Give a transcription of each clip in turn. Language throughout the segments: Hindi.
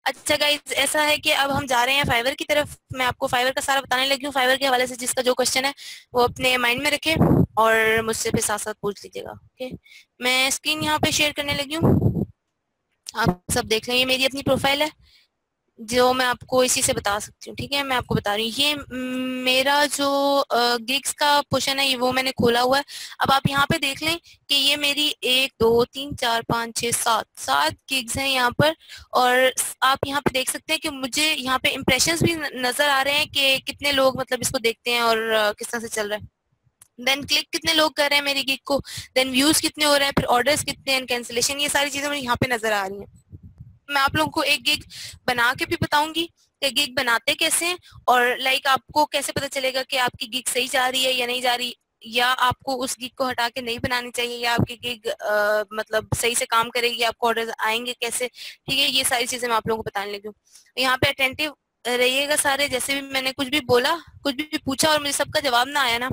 अच्छा गाइज, ऐसा है कि अब हम जा रहे हैं फाइवर की तरफ। मैं आपको फाइवर का सारा बताने लगी हूँ। फाइवर के हवाले से जिसका जो क्वेश्चन है वो अपने माइंड में रखे और मुझसे फिर साथ साथ पूछ लीजिएगा। ओके, मैं स्क्रीन यहाँ पे शेयर करने लगी हूँ। आप सब देख लें, ये मेरी अपनी प्रोफाइल है जो मैं आपको इसी से बता सकती हूँ। ठीक है, मैं आपको बता रही हूँ ये मेरा जो गिग्स का पोर्शन है, ये वो मैंने खोला हुआ है। अब आप यहाँ पे देख लें कि ये मेरी 1 2 3 4 5 6 7 गिग्स हैं यहाँ पर। और आप यहाँ पे देख सकते हैं कि मुझे यहाँ पे इम्प्रेशंस भी नजर आ रहे हैं कि कितने लोग मतलब इसको देखते हैं और किस तरह से चल रहा है। देन क्लिक कितने लोग कर रहे हैं मेरी गिग को, देन व्यूज कितने हो रहे हैं, फिर ऑर्डर्स कितने हैं, कैंसिलेशन, ये सारी चीजें मुझे यहाँ पे नजर आ रही हैं। मैं आप लोगों को एक गिग बना के भी बताऊंगी कि गिग बनाते कैसे हैं, और लाइक आपको कैसे पता चलेगा कि आपकी गिग सही जा रही है या नहीं जा रही, या आपको उस गिग को हटा के नहीं बनानी चाहिए, या आपकी गिग मतलब सही से काम करेगी, आपको ऑर्डर आएंगे कैसे। ठीक है, ये सारी चीजें मैं आप लोगों को बताने लगी हूँ। यहाँ पे अटेंटिव रहिएगा सारे। जैसे भी मैंने कुछ भी बोला, कुछ भी पूछा और मुझे सबका जवाब ना आया ना,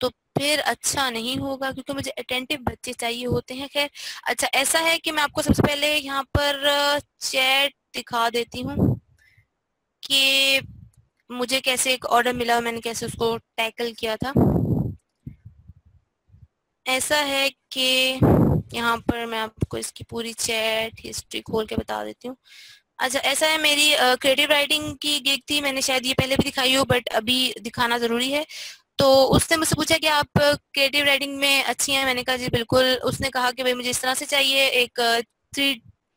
तो फिर अच्छा नहीं होगा, क्योंकि मुझे अटेंटिव बच्चे चाहिए होते हैं। खैर, अच्छा ऐसा है कि मैं आपको सबसे पहले यहाँ पर चैट दिखा देती हूँ कि मुझे कैसे एक ऑर्डर मिला और मैंने कैसे उसको टैकल किया था। ऐसा है कि यहाँ पर मैं आपको इसकी पूरी चैट हिस्ट्री खोल के बता देती हूँ। अच्छा, ऐसा है, मेरी क्रिएटिव राइटिंग की गिग थी। मैंने शायद ये पहले भी दिखाई हो, बट अभी दिखाना जरूरी है। तो उसने मुझसे पूछा कि आप क्रिएटिव राइटिंग में अच्छी हैं। मैंने कहा जी बिल्कुल। उसने कहा कि भाई मुझे इस तरह से चाहिए, एक थ्री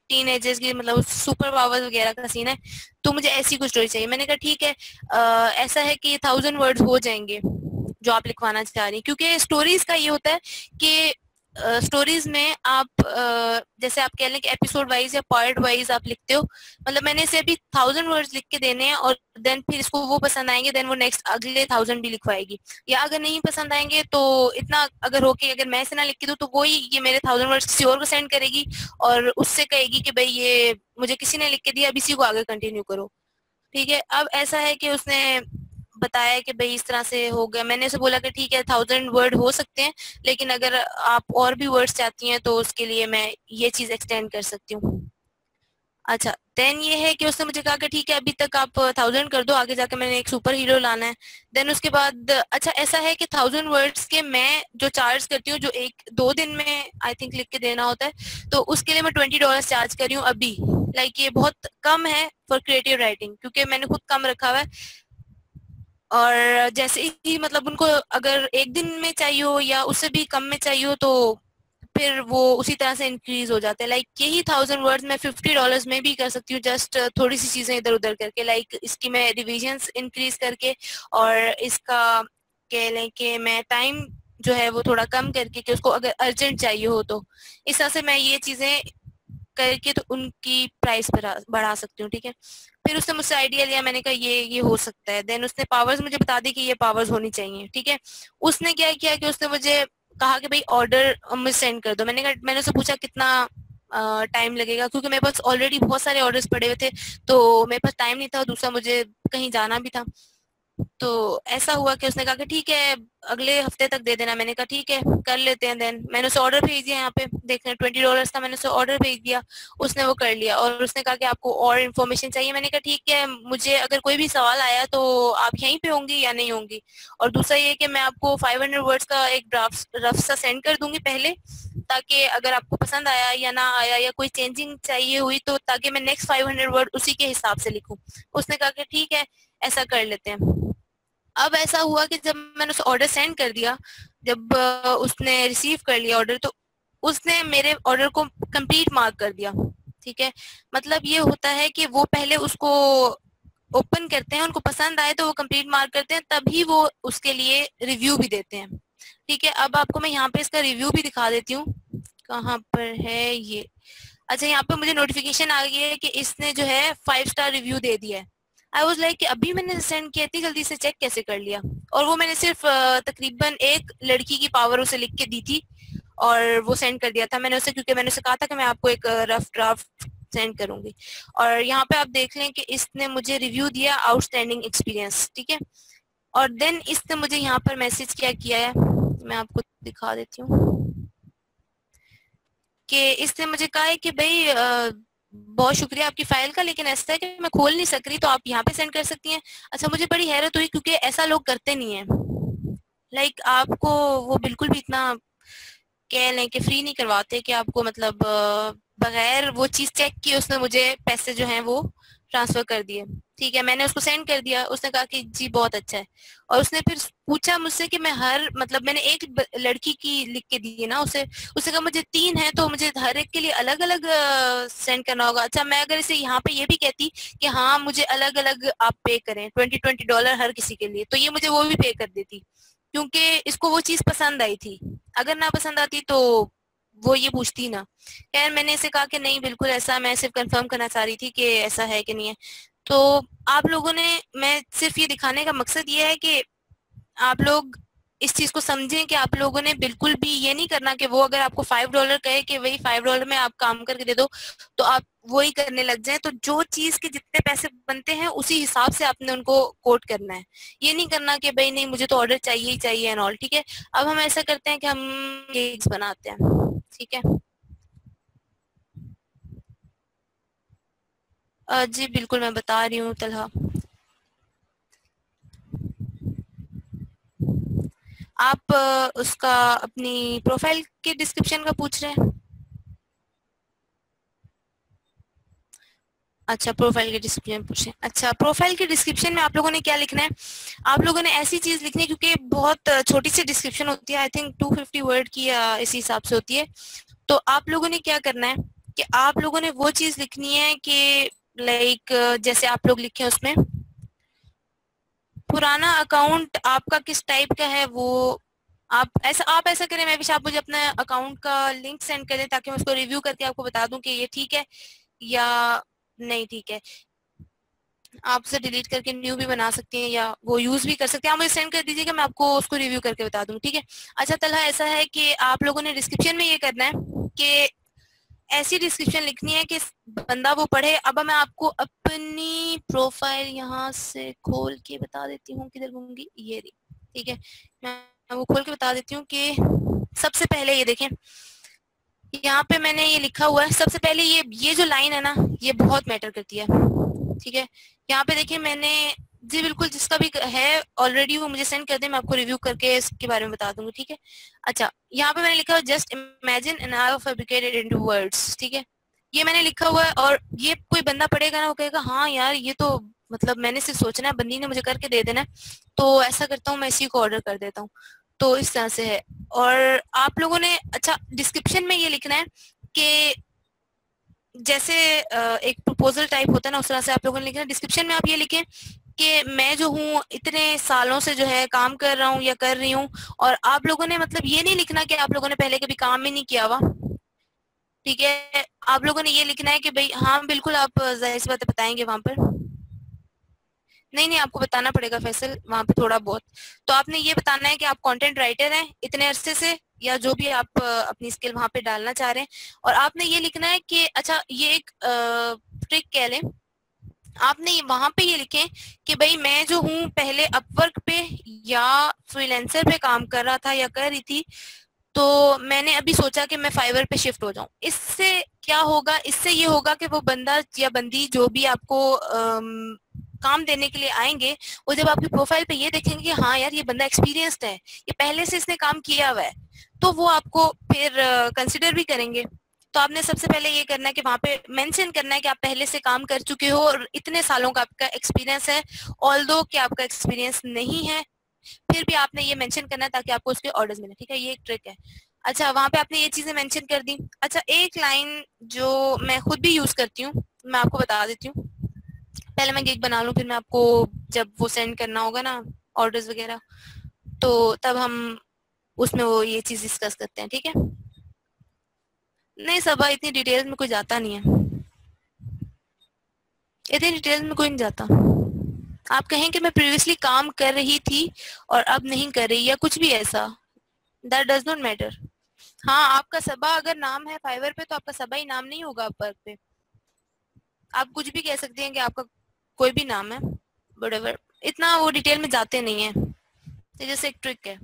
टीन एजेस की मतलब सुपर पावर्स वगैरह का सीन है, तो मुझे ऐसी कुछ स्टोरी चाहिए। मैंने कहा ठीक है, ऐसा है कि 1000 वर्ड्स हो जाएंगे जो आप लिखवाना चाह रही हैं, क्योंकि स्टोरीज का ये होता है कि स्टोरीज में आप जैसे आप कह लें कि एपिसोड वाइज या पार्ट वाइज आप लिखते हो। मतलब मैंने इसे अभी 1000 वर्ड्स लिख के देने हैं, और देन फिर इसको वो पसंद आएंगे, देन वो नेक्स्ट अगले 1000 भी लिखवाएगी। या अगर नहीं पसंद आएंगे तो इतना अगर होके अगर मैं इसे ना लिख के दूं, तो वो ही ये मेरे 1000 वर्ड्स किसी और को सेंड करेगी और उससे कहेगी कि भाई ये मुझे किसी ने लिख के दिया, अब इसी को आगे कंटिन्यू करो। ठीक है, अब ऐसा है कि उसने बताया कि भाई इस तरह से हो गया। मैंने उसे बोला कि ठीक है 1000 वर्ड हो सकते हैं, लेकिन अगर आप और भी वर्ड्स चाहती हैं तो उसके लिए मैं ये चीज एक्सटेंड कर सकती हूँ। अच्छा, देन ये है कि उसने मुझे कहा कि ठीक है अभी तक आप 1000 कर दो, आगे जाके मैंने एक सुपर हीरो लाना है। देन उसके बाद अच्छा ऐसा है कि 1000 वर्ड्स के मैं जो चार्ज करती हूँ, जो 1 2 दिन में आई थिंक लिख के देना होता है, तो उसके लिए मैं $20 चार्ज कर रही हूँ अभी। लाइक ये बहुत कम है फॉर क्रिएटिव राइटिंग, क्योंकि मैंने खुद कम रखा हुआ है। और जैसे ही मतलब उनको अगर 1 दिन में चाहिए हो या उससे भी कम में चाहिए हो, तो फिर वो उसी तरह से इंक्रीज हो जाता है। लाइक यही 1000 वर्ड्स मैं $50 में भी कर सकती हूँ, जस्ट थोड़ी सी चीजें इधर उधर करके। लाइक इसकी मैं रिविजन्स इंक्रीज करके, और इसका कह लें कि मैं टाइम जो है वो थोड़ा कम करके, कि उसको अगर अर्जेंट चाहिए हो तो इस तरह से मैं ये चीजें करके तो उनकी प्राइस बढ़ा सकती हूँ। ठीक है, फिर उसने मुझसे आइडिया लिया, मैंने कहा ये हो सकता है। देन उसने पावर्स मुझे बता दी कि ये पावर्स होनी चाहिए। ठीक है, उसने क्या किया कि उसने मुझे कहा कि भाई ऑर्डर मुझे सेंड कर दो। मैंने उससे पूछा कितना टाइम लगेगा, क्योंकि मेरे पास ऑलरेडी बहुत सारे ऑर्डर्स पड़े हुए थे, तो मेरे पास टाइम नहीं था, और दूसरा मुझे कहीं जाना भी था। तो ऐसा हुआ कि उसने कहा कि ठीक है अगले हफ्ते तक दे देना। मैंने कहा ठीक है कर लेते हैं। देन मैंने उसे ऑर्डर भेज दिया। यहाँ पे देख रहे हैं $20 का, मैंने उसे ऑर्डर भेज दिया, उसने वो कर लिया। और उसने कहा कि आपको और इन्फॉर्मेशन चाहिए। मैंने कहा ठीक है, मुझे अगर कोई भी सवाल आया तो आप यहीं पे होंगी या नहीं होंगी। और दूसरा ये कि मैं आपको 500 वर्ड्स का एक ड्राफ्ट रफ सा सेंड कर दूंगी पहले, ताकि अगर आपको पसंद आया या ना आया या कोई चेंजिंग चाहिए हुई, तो ताकि मैं नेक्स्ट 500 वर्ड उसी के हिसाब से लिखूं। उसने कहा कि ठीक है ऐसा कर लेते हैं। अब ऐसा हुआ कि जब मैंने उसे ऑर्डर सेंड कर दिया, जब उसने रिसीव कर लिया ऑर्डर, तो उसने मेरे ऑर्डर को कंप्लीट मार्क कर दिया। ठीक है, मतलब ये होता है कि वो पहले उसको ओपन करते हैं, उनको पसंद आए तो वो कंप्लीट मार्क करते हैं, तभी वो उसके लिए रिव्यू भी देते हैं। ठीक है, अब आपको मैं यहाँ पे इसका रिव्यू भी दिखा देती हूँ। कहाँ पर है ये? अच्छा, यहाँ पे मुझे नोटिफिकेशन आ गई है कि इसने जो है 5 स्टार रिव्यू दे दिया है। आई वॉज लाइक कि अभी मैंने सेंड किया, इतनी जल्दी से चेक कैसे कर लिया? और वो मैंने सिर्फ तकरीबन एक लड़की की पावर उसे लिख के दी थी और वो सेंड कर दिया था मैंने उसे, क्योंकि मैंने उसे कहा था कि मैं आपको एक रफ ड्राफ्ट सेंड करूंगी। और यहाँ पे आप देख लें कि इसने मुझे रिव्यू दिया आउटस्टैंडिंग एक्सपीरियंस। ठीक है, और देन इसने मुझे यहाँ पर मैसेज क्या किया है, मैं आपको दिखा देती हूँ कि इसने मुझे कहा है कि भाई बहुत शुक्रिया आपकी फाइल का, लेकिन ऐसा है कि मैं खोल नहीं सक रही, तो आप यहाँ पे सेंड कर सकती हैं। अच्छा, मुझे बड़ी हैरत हुई क्योंकि ऐसा लोग करते नहीं है। लाइक आपको वो बिल्कुल भी इतना कह लें कि फ्री नहीं करवाते कि आपको मतलब बगैर वो चीज चेक किए उसने मुझे पैसे जो हैं वो ट्रांसफर कर दिए। ठीक है, मैंने उसको सेंड कर दिया, उसने कहा कि जी बहुत अच्छा है। और उसने फिर पूछा मुझसे कि मैं हर मतलब मैंने एक लड़की की लिख के दी है ना उसे, उसने कहा मुझे 3 है तो मुझे हर एक के लिए अलग अलग सेंड करना होगा। अच्छा, मैं अगर इसे यहाँ पे ये भी कहती कि हाँ मुझे अलग अलग आप पे करें $20 हर किसी के लिए, तो ये मुझे वो भी पे कर देती, क्योंकि इसको वो चीज पसंद आई थी। अगर ना पसंद आती तो वो ये पूछती ना। खैर मैंने इसे कहा कि नहीं बिल्कुल ऐसा, मैं सिर्फ कंफर्म करना चाह रही थी कि ऐसा है कि नहीं है। तो आप लोगों ने, मैं सिर्फ ये दिखाने का मकसद ये है कि आप लोग इस चीज को समझें कि आप लोगों ने बिल्कुल भी ये नहीं करना कि वो अगर आपको $5 कहे कि वही $5 में आप काम करके दे दो तो आप वो ही करने लग जाएं। तो जो चीज के जितने पैसे बनते हैं उसी हिसाब से आपने उनको कोट करना है। ये नहीं करना कि भाई नहीं मुझे तो ऑर्डर चाहिए ही चाहिए एंड ऑल। ठीक है, अब हम ऐसा करते हैं कि हम केक्स बनाते हैं। ठीक है, जी बिल्कुल मैं बता रही हूँ तलहा। आप उसका अपनी प्रोफाइल के डिस्क्रिप्शन का पूछ रहे हैं? अच्छा, प्रोफाइल के डिस्क्रिप्शन पूछे। अच्छा, प्रोफाइल के डिस्क्रिप्शन में आप लोगों ने क्या लिखना है? आप लोगों ने ऐसी चीज लिखनी है, क्योंकि बहुत छोटी सी डिस्क्रिप्शन होती है, आई थिंक 250 वर्ड की या इसी हिसाब से होती है। तो आप लोगों ने क्या करना है कि आप लोगों ने वो चीज लिखनी है कि लाइक जैसे आप लोग लिखे उसमें पुराना अकाउंट आपका किस टाइप का है वो आप ऐसा करें मैं भी, आप मुझे अपना अकाउंट का लिंक सेंड कर दें ताकि मैं उसको रिव्यू करके आपको बता दूं कि ये ठीक है या नहीं ठीक है। आप उसे डिलीट करके न्यू भी बना सकते हैं या वो यूज भी कर सकते हैं। आप मुझे सेंड कर दीजिएगा, मैं आपको उसको रिव्यू करके बता दूंगी। ठीक है। अच्छा तलहा, ऐसा है कि आप लोगों ने डिस्क्रिप्शन में ये करना है कि ऐसी डिस्क्रिप्शन लिखनी है कि बंदा वो पढ़े। अब मैं आपको अपनी प्रोफाइल यहाँ से खोल के बता देती हूँ, किधर घूमूंगी, ये रही। ठीक है, मैं वो खोल के बता देती हूँ कि सबसे पहले ये देखें, यहाँ पे मैंने ये लिखा हुआ है। सबसे पहले ये जो लाइन है ना, ये बहुत मैटर करती है। ठीक है, यहाँ पे देखिए मैंने, जी बिल्कुल, जिसका भी है ऑलरेडी वो मुझे सेंड कर दे, मैं आपको रिव्यू करके इसके बारे में बता दूंगी। ठीक है। अच्छा, यहाँ पे मैंने लिखा हुआ just imagine an I fabricated into words. ठीक है, ये मैंने लिखा हुआ है और ये कोई बंदा पढ़ेगा ना, वो कहेगा हाँ यार ये तो मतलब मैंने सिर्फ सोचना है, बंदी ने मुझे करके दे देना है, तो ऐसा करता हूँ मैं इसी को ऑर्डर कर देता हूँ। तो इस तरह से है। और आप लोगों ने, अच्छा डिस्क्रिप्शन में ये लिखना है कि जैसे एक प्रपोजल टाइप होता है ना, उस तरह से आप लोगों ने लिखना है। डिस्क्रिप्शन में आप ये लिखें कि मैं जो हूँ इतने सालों से जो है काम कर रहा हूँ या कर रही हूँ। और आप लोगों ने मतलब ये नहीं लिखना कि आप लोगों ने पहले कभी काम ही नहीं किया हुआ। ठीक है, आप लोगों ने ये लिखना है कि भाई हाँ बिल्कुल, आप जाहिर सी बात है बताएंगे वहां पर। नहीं नहीं, आपको बताना पड़ेगा फैसल वहां पे थोड़ा बहुत। तो आपने ये बताना है कि आप कंटेंट राइटर हैं इतने अरसे से, या जो भी आप अपनी स्किल वहां पे डालना चाह रहे हैं। और आपने ये लिखना है कि अच्छा ये एक ट्रिक कह लें, आपने वहां पे ये लिखें कि भाई मैं जो हूँ पहले अपवर्क पे या फ्रीलांसर पे काम कर रहा था या कर रही थी, तो मैंने अभी सोचा कि मैं फाइवर पे शिफ्ट हो जाऊं। इससे क्या होगा, इससे ये होगा कि वो बंदा या बंदी जो भी आपको काम देने के लिए आएंगे, वो जब आपकी प्रोफाइल पे ये देखेंगे कि हाँ यार ये बंदा एक्सपीरियंस्ड है, ये पहले से इसने काम किया हुआ है, तो वो आपको फिर कंसिडर भी करेंगे। तो आपने सबसे पहले ये करना है कि वहां पे मेंशन करना है कि आप पहले से काम कर चुके हो और इतने सालों का आपका एक्सपीरियंस है। ऑल्दो कि आपका एक्सपीरियंस नहीं है, फिर भी आपने ये मेंशन करना है ताकि आपको उसके ऑर्डर्स मिले। ठीक है, ये एक ट्रिक है। अच्छा, वहां पे आपने ये चीजें मेंशन कर दी। अच्छा, एक लाइन जो मैं खुद भी यूज करती हूँ, मैं आपको बता देती हूँ। पहले मैं गिग बना लूँ, फिर मैं आपको जब वो सेंड करना होगा ना ऑर्डर्स वगैरह, तो तब हम उसमें वो ये चीज डिस्कस करते हैं। ठीक है, नहीं सबा इतनी डिटेल्स में कोई जाता नहीं है, इतनी डिटेल्स में कोई नहीं जाता। आप कहें कि मैं प्रीवियसली काम कर रही थी और अब नहीं कर रही या कुछ भी ऐसा, दैट डज नॉट मैटर। हाँ, आपका सबा अगर नाम है फाइवर पे तो आपका सबा ही नाम नहीं होगा अपवर्क पे। आप कुछ भी कह सकते हैं कि आपका कोई भी नाम है, बट इतना वो डिटेल में जाते नहीं है। तो जैसे एक ट्रिक है।